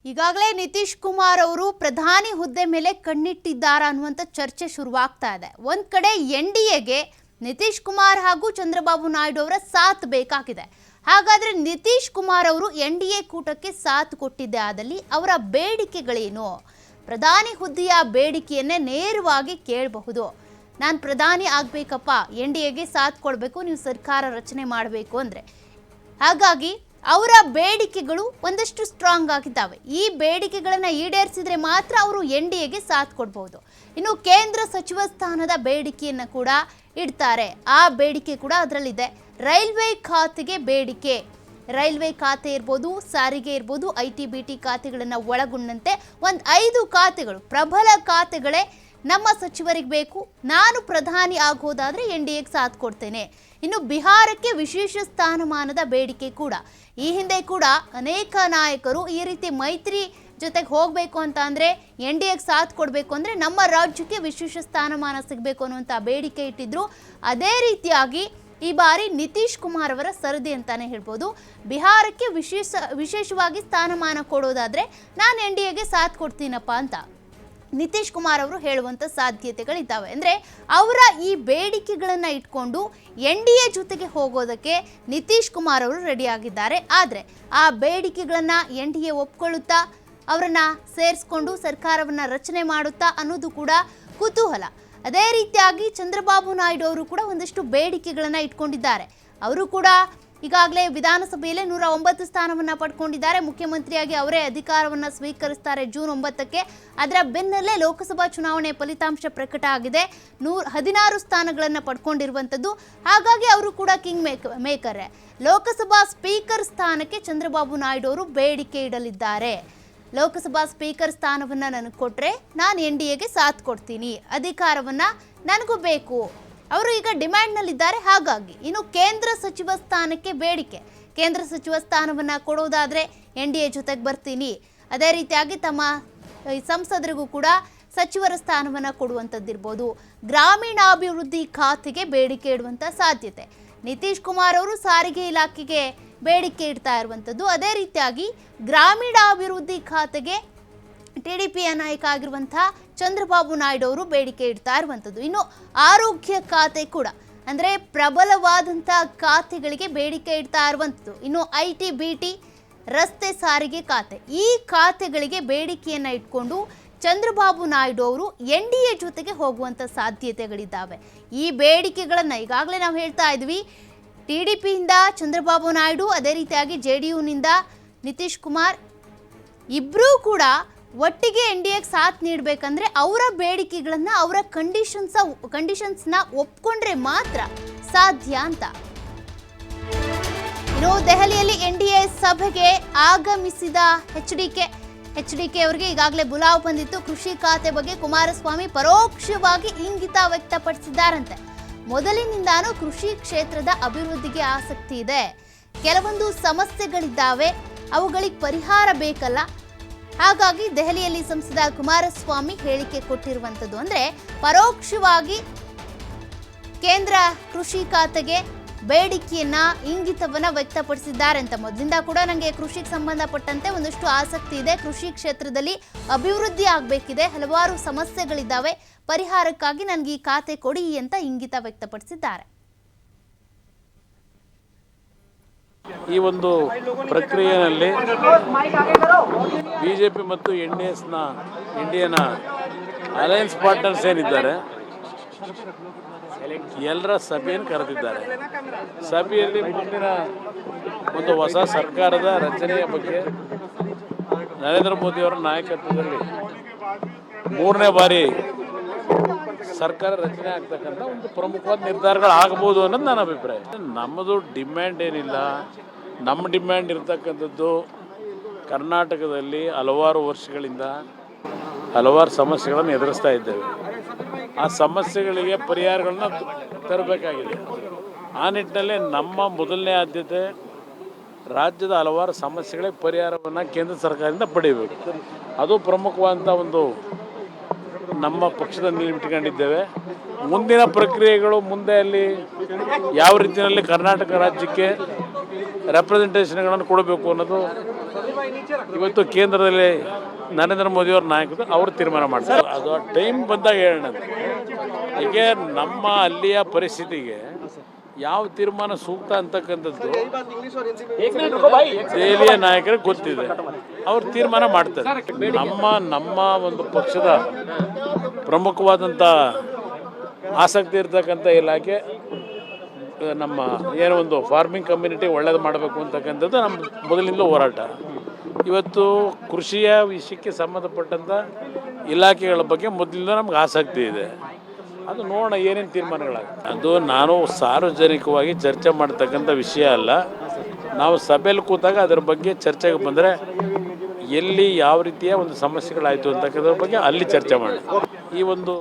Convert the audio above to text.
ಈಗಾಗಲೇ ನಿತೀಶ್ ಕುಮಾರ್ ಅವರು ಪ್ರಧಾನಿ ಹುದ್ದೆ ಮೇಲೆ ಕಣ್ಣಿಟ್ಟಿದ್ದಾರೆ ಅನ್ನುವಂತ ಚರ್ಚೆ ಶುರುವಾಗ್ತಾ ಇದೆ. ಒಂದ್ ಕಡೆ ಎನ್ಡಿಎಗೆ ನಿತೀಶ್ ಕುಮಾರ್ ಹಾಗೂ ಚಂದ್ರಬಾಬು ನಾಯ್ಡು ಅವರ ಸಾಥ್ ಬೇಕಾಗಿದೆ. ಹಾಗಾದ್ರೆ ನಿತೀಶ್ ಕುಮಾರ್ ಅವರು ಎನ್ಡಿಎ ಕೂಟಕ್ಕೆ ಸಾಥ್ ಕೊಟ್ಟಿದ್ದೆ ಆದಲ್ಲಿ ಅವರ ಬೇಡಿಕೆಗಳೇನು? ಪ್ರಧಾನಿ ಹುದ್ದೆಯ ಬೇಡಿಕೆಯನ್ನೇ ನೇರವಾಗಿ ಕೇಳಬಹುದು. ನಾನು ಪ್ರಧಾನಿ ಆಗಬೇಕಪ್ಪ, ಎನ್ಡಿಎಗೆ ಸಾಥ್ ಕೊಡಬೇಕು, ನೀವು ಸರ್ಕಾರ ರಚನೆ ಮಾಡಬೇಕು ಅಂದ್ರೆ. ಹಾಗಾಗಿ ಅವರ ಬೇಡಿಕೆಗಳು ಒಂದಷ್ಟು ಸ್ಟ್ರಾಂಗ್ ಆಗಿದ್ದಾವೆ. ಈ ಬೇಡಿಕೆಗಳನ್ನು ಈಡೇರಿಸಿದ್ರೆ ಮಾತ್ರ ಅವರು ಎನ್ಡಿಎಗೆ ಸಾಥ್ ಕೊಡಬಹುದು. ಇನ್ನು ಕೇಂದ್ರ ಸಚಿವ ಸ್ಥಾನದ ಬೇಡಿಕೆಯನ್ನು ಕೂಡ ಇಡ್ತಾರೆ. ಆ ಬೇಡಿಕೆ ಕೂಡ ಅದರಲ್ಲಿದೆ. ರೈಲ್ವೆ ಖಾತೆಗೆ ಬೇಡಿಕೆ, ರೈಲ್ವೆ ಖಾತೆ ಇರ್ಬೋದು, ಸಾರಿಗೆ ಇರ್ಬೋದು, IT-BT ಖಾತೆಗಳನ್ನು ಒಳಗೊಂಡಂತೆ ಒಂದು 5 ಖಾತೆಗಳು, ಪ್ರಬಲ ಖಾತೆಗಳೇ ನಮ್ಮ ಸಚಿವರಿಗೆ ಬೇಕು. ನಾನು ಪ್ರಧಾನಿ ಆಗೋದಾದ್ರೆ ಎನ್ಡಿಎಗೆ ಸಾಥ್ ಕೊಡ್ತೇನೆ. ಇನ್ನು ಬಿಹಾರಕ್ಕೆ ವಿಶೇಷ ಸ್ಥಾನಮಾನದ ಬೇಡಿಕೆ ಕೂಡ. ಈ ಹಿಂದೆ ಕೂಡ ಅನೇಕ ನಾಯಕರು ಈ ರೀತಿ ಮೈತ್ರಿ ಜೊತೆಗೆ ಹೋಗಬೇಕು ಅಂತ ಅಂದರೆ, ಎನ್ಡಿಎಗೆ ಸಾಥ್ ಕೊಡಬೇಕು ಅಂದರೆ ನಮ್ಮ ರಾಜ್ಯಕ್ಕೆ ವಿಶೇಷ ಸ್ಥಾನಮಾನ ಸಿಗಬೇಕು ಅನ್ನುವಂಥ ಬೇಡಿಕೆ ಇಟ್ಟಿದ್ರು. ಅದೇ ರೀತಿಯಾಗಿ ಈ ಬಾರಿ ನಿತೀಶ್ ಕುಮಾರ್ ಅವರ ಸರದಿ ಅಂತಾನೆ ಹೇಳ್ಬೋದು. ಬಿಹಾರಕ್ಕೆ ವಿಶೇಷವಾಗಿ ಸ್ಥಾನಮಾನ ಕೊಡೋದಾದರೆ ನಾನು ಎನ್ಡಿಎಗೆ ಸಾಥ್ ಕೊಡ್ತೀನಪ್ಪ ಅಂತ ನಿತೀಶ್ ಕುಮಾರ್ ಅವರು ಹೇಳುವಂಥ ಸಾಧ್ಯತೆಗಳಿದ್ದಾವೆ. ಅಂದರೆ ಅವರ ಈ ಬೇಡಿಕೆಗಳನ್ನು ಇಟ್ಕೊಂಡು ಎನ್ಡಿಎ ಜೊತೆಗೆ ಹೋಗೋದಕ್ಕೆ ನಿತೀಶ್ ಕುಮಾರ್ ಅವರು ರೆಡಿಯಾಗಿದ್ದಾರೆ. ಆದರೆ ಆ ಬೇಡಿಕೆಗಳನ್ನು ಎನ್ಡಿಎ ಒಪ್ಕೊಳ್ಳುತ್ತಾ, ಅವರನ್ನು ಸೇರಿಸ್ಕೊಂಡು ಸರ್ಕಾರವನ್ನು ರಚನೆ ಮಾಡುತ್ತಾ ಅನ್ನೋದು ಕೂಡ ಕುತೂಹಲ. ಅದೇ ರೀತಿಯಾಗಿ ಚಂದ್ರಬಾಬು ನಾಯ್ಡು ಅವರು ಕೂಡ ಒಂದಷ್ಟು ಬೇಡಿಕೆಗಳನ್ನು ಇಟ್ಕೊಂಡಿದ್ದಾರೆ. ಅವರು ಕೂಡ ಈಗಾಗಲೇ ವಿಧಾನಸಭೆಯಲ್ಲಿ 109 ಸ್ಥಾನವನ್ನು ಪಡ್ಕೊಂಡಿದ್ದಾರೆ. ಮುಖ್ಯಮಂತ್ರಿಯಾಗಿ ಅವರೇ ಅಧಿಕಾರವನ್ನು ಸ್ವೀಕರಿಸ್ತಾರೆ ಜೂನ್ 9ಕ್ಕೆ. ಅದರ ಬೆನ್ನಲ್ಲೇ ಲೋಕಸಭಾ ಚುನಾವಣೆ ಫಲಿತಾಂಶ ಪ್ರಕಟ ಆಗಿದೆ. 16 ಸ್ಥಾನಗಳನ್ನು ಪಡ್ಕೊಂಡಿರುವಂಥದ್ದು. ಹಾಗಾಗಿ ಅವರು ಕೂಡ ಕಿಂಗ್ ಮೇಕರ್. ಲೋಕಸಭಾ ಸ್ಪೀಕರ್ ಸ್ಥಾನಕ್ಕೆ ಚಂದ್ರಬಾಬು ನಾಯ್ಡು ಅವರು ಬೇಡಿಕೆ ಇಡಲಿದ್ದಾರೆ. ಲೋಕಸಭಾ ಸ್ಪೀಕರ್ ಸ್ಥಾನವನ್ನು ನನಗೆ ಕೊಟ್ಟರೆ ನಾನು ಎನ್ಡಿಎಗೆ ಸಾಥ್ ಕೊಡ್ತೀನಿ, ಅಧಿಕಾರವನ್ನು ನನಗೂ ಬೇಕು, ಅವರು ಈಗ ಡಿಮ್ಯಾಂಡ್ನಲ್ಲಿದ್ದಾರೆ. ಹಾಗಾಗಿ ಇನ್ನು ಕೇಂದ್ರ ಸಚಿವ ಸ್ಥಾನಕ್ಕೆ ಬೇಡಿಕೆ, ಕೇಂದ್ರ ಸಚಿವ ಸ್ಥಾನವನ್ನು ಕೊಡೋದಾದರೆ ಎನ್ಡಿಎ ಜೊತೆಗೆ ಬರ್ತೀನಿ. ಅದೇ ರೀತಿಯಾಗಿ ತಮ್ಮ ಸಂಸದರಿಗೂ ಕೂಡ ಸಚಿವರ ಸ್ಥಾನವನ್ನು ಕೊಡುವಂಥದ್ದಿರ್ಬೋದು. ಗ್ರಾಮೀಣಾಭಿವೃದ್ಧಿ ಖಾತೆಗೆ ಬೇಡಿಕೆ ಇಡುವಂಥ ಸಾಧ್ಯತೆ. ನಿತೀಶ್ ಕುಮಾರ್ ಅವರು ಸಾರಿಗೆ ಇಲಾಖೆಗೆ ಬೇಡಿಕೆ ಇಡ್ತಾ ಇರುವಂಥದ್ದು. ಅದೇ ರೀತಿಯಾಗಿ ಗ್ರಾಮೀಣಾಭಿವೃದ್ಧಿ ಖಾತೆಗೆ TDPಯ ನಾಯಕ ಆಗಿರುವಂಥ ಚಂದ್ರಬಾಬು ನಾಯ್ಡು ಅವರು ಬೇಡಿಕೆ ಇಡ್ತಾ ಇರುವಂಥದ್ದು. ಇನ್ನು ಆರೋಗ್ಯ ಖಾತೆ ಕೂಡ, ಅಂದರೆ ಪ್ರಬಲವಾದಂಥ ಖಾತೆಗಳಿಗೆ ಬೇಡಿಕೆ ಇಡ್ತಾ ಇರುವಂಥದ್ದು. ಇನ್ನು IT-BT, ರಸ್ತೆ ಸಾರಿಗೆ ಖಾತೆ, ಈ ಖಾತೆಗಳಿಗೆ ಬೇಡಿಕೆಯನ್ನು ಇಟ್ಕೊಂಡು ಚಂದ್ರಬಾಬು ನಾಯ್ಡು ಅವರು ಎನ್ಡಿಎ ಜೊತೆಗೆ ಹೋಗುವಂಥ ಸಾಧ್ಯತೆಗಳಿದ್ದಾವೆ. ಈ ಬೇಡಿಕೆಗಳನ್ನು ಈಗಾಗಲೇ ನಾವು ಹೇಳ್ತಾ ಇದ್ವಿ. TDPಯಿಂದ ಚಂದ್ರಬಾಬು ನಾಯ್ಡು, ಅದೇ ರೀತಿಯಾಗಿ JDUನಿಂದ ನಿತೀಶ್ ಕುಮಾರ್ ಇಬ್ಬರೂ ಕೂಡ ಒಟ್ಟಿಗೆ ಎನ್ಡಿಎಗೆ ಸಾಥ್ ನೀಡಬೇಕಂದ್ರೆ ಅವರ ಬೇಡಿಕೆಗಳನ್ನು, ಅವರ ಕಂಡೀಷನ್ಸ್ನ ಒಪ್ಕೊಂಡ್ರೆ ಮಾತ್ರ ಸಾಧ್ಯ ಅಂತ. ಇನ್ನು ದೆಹಲಿಯಲ್ಲಿ ಎನ್ಡಿಎ ಸಭೆಗೆ ಆಗಮಿಸಿದ ಎಚ್.ಡಿ.ಕೆ ಅವರಿಗೆ ಈಗಾಗಲೇ ಬುಲಾವ್ ಬಂದಿತ್ತು. ಕೃಷಿ ಖಾತೆ ಬಗ್ಗೆ ಕುಮಾರಸ್ವಾಮಿ ಪರೋಕ್ಷವಾಗಿ ಇಂಗಿತ ವ್ಯಕ್ತಪಡಿಸಿದ್ದಾರಂತೆ. ಮೊದಲಿನಿಂದಾನೂ ಕೃಷಿ ಕ್ಷೇತ್ರದ ಅಭಿವೃದ್ಧಿಗೆ ಆಸಕ್ತಿ ಇದೆ, ಕೆಲವೊಂದು ಸಮಸ್ಯೆಗಳಿದ್ದಾವೆ, ಅವುಗಳಿಗೆ ಪರಿಹಾರ ಬೇಕಲ್ಲ. ಹಾಗಾಗಿ ದೆಹಲಿಯಲ್ಲಿ ಸಂಸದ ಕುಮಾರಸ್ವಾಮಿ ಹೇಳಿಕೆ ಕೊಟ್ಟಿರುವಂಥದ್ದು. ಅಂದರೆ ಪರೋಕ್ಷವಾಗಿ ಕೇಂದ್ರ ಕೃಷಿ ಖಾತೆಗೆ ಬೇಡಿಕೆಯನ್ನ, ಇಂಗಿತವನ್ನ ವ್ಯಕ್ತಪಡಿಸಿದ್ದಾರೆ ಅಂತ. ಮೊದಲಿಂದ ಕೂಡ ನನಗೆ ಕೃಷಿಗೆ ಸಂಬಂಧಪಟ್ಟಂತೆ ಒಂದಷ್ಟು ಆಸಕ್ತಿ ಇದೆ, ಕೃಷಿ ಕ್ಷೇತ್ರದಲ್ಲಿ ಅಭಿವೃದ್ಧಿ ಆಗಬೇಕಿದೆ, ಹಲವಾರು ಸಮಸ್ಯೆಗಳಿದ್ದಾವೆ, ಪರಿಹಾರಕ್ಕಾಗಿ ನನಗೆ ಈ ಖಾತೆ ಕೊಡಿ ಅಂತ ಇಂಗಿತ ವ್ಯಕ್ತಪಡಿಸಿದ್ದಾರೆ. ಈ ಒಂದು ಪ್ರಕ್ರಿಯೆಯಲ್ಲಿ ಬಿಜೆಪಿ ಮತ್ತು ಇಂಡಿಯನ್ ಅಲಯನ್ಸ್ ಪಾರ್ಟ್ನರ್ಸ್ ಏನಿದ್ದಾರೆ ಎಲ್ಲರ ಸಭೆಯನ್ನು ಕರೆದಿದ್ದಾರೆ. ಸಭೆಯಲ್ಲಿ ಮುಂದಿನ ಒಂದು ಹೊಸ ಸರ್ಕಾರದ ರಚನೆಯ ಬಗ್ಗೆ ನರೇಂದ್ರ ಮೋದಿಯವರ ನಾಯಕತ್ವದಲ್ಲಿ 3ನೇ ಬಾರಿ ಸರ್ಕಾರ ರಚನೆ ಆಗ್ತಕ್ಕಂಥ ಒಂದು ಪ್ರಮುಖವಾದ ನಿರ್ಧಾರಗಳು ಆಗಬಹುದು ಅನ್ನೋದು ನನ್ನ ಅಭಿಪ್ರಾಯ. ನಮ್ಮದು ಡಿಮ್ಯಾಂಡ್ ಏನಿಲ್ಲ. ನಮ್ಮ ಡಿಮ್ಯಾಂಡ್ ಇರ್ತಕ್ಕಂಥದ್ದು ಕರ್ನಾಟಕದಲ್ಲಿ ಹಲವಾರು ವರ್ಷಗಳಿಂದ ಹಲವಾರು ಸಮಸ್ಯೆಗಳನ್ನು ಎದುರಿಸ್ತಾ ಇದ್ದೇವೆ. ಆ ಸಮಸ್ಯೆಗಳಿಗೆ ಪರಿಹಾರಗಳನ್ನ ತರಬೇಕಾಗಿದೆ. ಆ ನಿಟ್ಟಿನಲ್ಲಿ ನಮ್ಮ ಮೊದಲನೇ ಆದ್ಯತೆ ರಾಜ್ಯದ ಹಲವಾರು ಸಮಸ್ಯೆಗಳಿಗೆ ಪರಿಹಾರವನ್ನು ಕೇಂದ್ರ ಸರ್ಕಾರದಿಂದ ಪಡೆಯಬೇಕು. ಅದು ಪ್ರಮುಖವಾದಂಥ ಒಂದು ನಮ್ಮ ಪಕ್ಷದಲ್ಲಿ ಇಟ್ಕೊಂಡಿದ್ದೇವೆ. ಮುಂದಿನ ಪ್ರಕ್ರಿಯೆಗಳು ಮುಂದೆ ಅಲ್ಲಿ ಯಾವ ರೀತಿಯಲ್ಲಿ ಕರ್ನಾಟಕ ರಾಜ್ಯಕ್ಕೆ ರೆಪ್ರೆಸೆಂಟೇಷನ್ಗಳನ್ನು ಕೊಡಬೇಕು ಅನ್ನೋದು ಇವತ್ತು ಕೇಂದ್ರದಲ್ಲಿ ನರೇಂದ್ರ ಮೋದಿಯವ್ರ ನಾಯಕರು ಅವರು ತೀರ್ಮಾನ ಮಾಡ್ತಾರೆ. ಅದು ಟೈಮ್ ಬಂದಾಗ ಹೇಳೋಣ. ಹೀಗೆ ನಮ್ಮ ಅಲ್ಲಿಯ ಪರಿಸ್ಥಿತಿಗೆ ಯಾವ ತೀರ್ಮಾನ ಸೂಕ್ತ ಅಂತಕ್ಕಂಥದ್ದು ದೆಹಲಿಯ ನಾಯಕರಿಗೆ ಗೊತ್ತಿದೆ, ಅವ್ರು ತೀರ್ಮಾನ ಮಾಡ್ತಾರೆ. ನಮ್ಮ ಒಂದು ಪಕ್ಷದ ಪ್ರಮುಖವಾದಂಥ ಆಸಕ್ತಿ ಇರ್ತಕ್ಕಂಥ ಇಲಾಖೆ ನಮ್ಮ ಏನೋ ಒಂದು ಫಾರ್ಮಿಂಗ್ ಕಮ್ಯುನಿಟಿ ಒಳ್ಳೇದು ಮಾಡಬೇಕು ಅಂತಕ್ಕಂಥದ್ದು ನಮ್ಮ ಮೊದಲಿಂದ ಹೋರಾಟ. ಇವತ್ತು ಕೃಷಿಯ ವಿಷಯಕ್ಕೆ ಸಂಬಂಧಪಟ್ಟಂಥ ಇಲಾಖೆಗಳ ಬಗ್ಗೆ ಮೊದಲಿಂದ ನಮ್ಗೆ ಆಸಕ್ತಿ ಇದೆ. ಅದು ನೋಡೋಣ ಏನೇನು ತೀರ್ಮಾನಗಳಾಗುತ್ತೆ. ಅದು ನಾನು ಸಾರ್ವಜನಿಕವಾಗಿ ಚರ್ಚೆ ಮಾಡ್ತಕ್ಕಂಥ ವಿಷಯ ಅಲ್ಲ. ನಾವು ಸಭೆಯಲ್ಲಿ ಕೂತಾಗ ಅದರ ಬಗ್ಗೆ ಚರ್ಚೆಗೆ ಬಂದರೆ ಎಲ್ಲಿ ಯಾವ ರೀತಿಯ ಒಂದು ಸಮಸ್ಯೆಗಳಾಯಿತು ಅಂತಕ್ಕಂಥದ್ರ ಬಗ್ಗೆ ಅಲ್ಲಿ ಚರ್ಚೆ ಮಾಡಿ ಈ ಒಂದು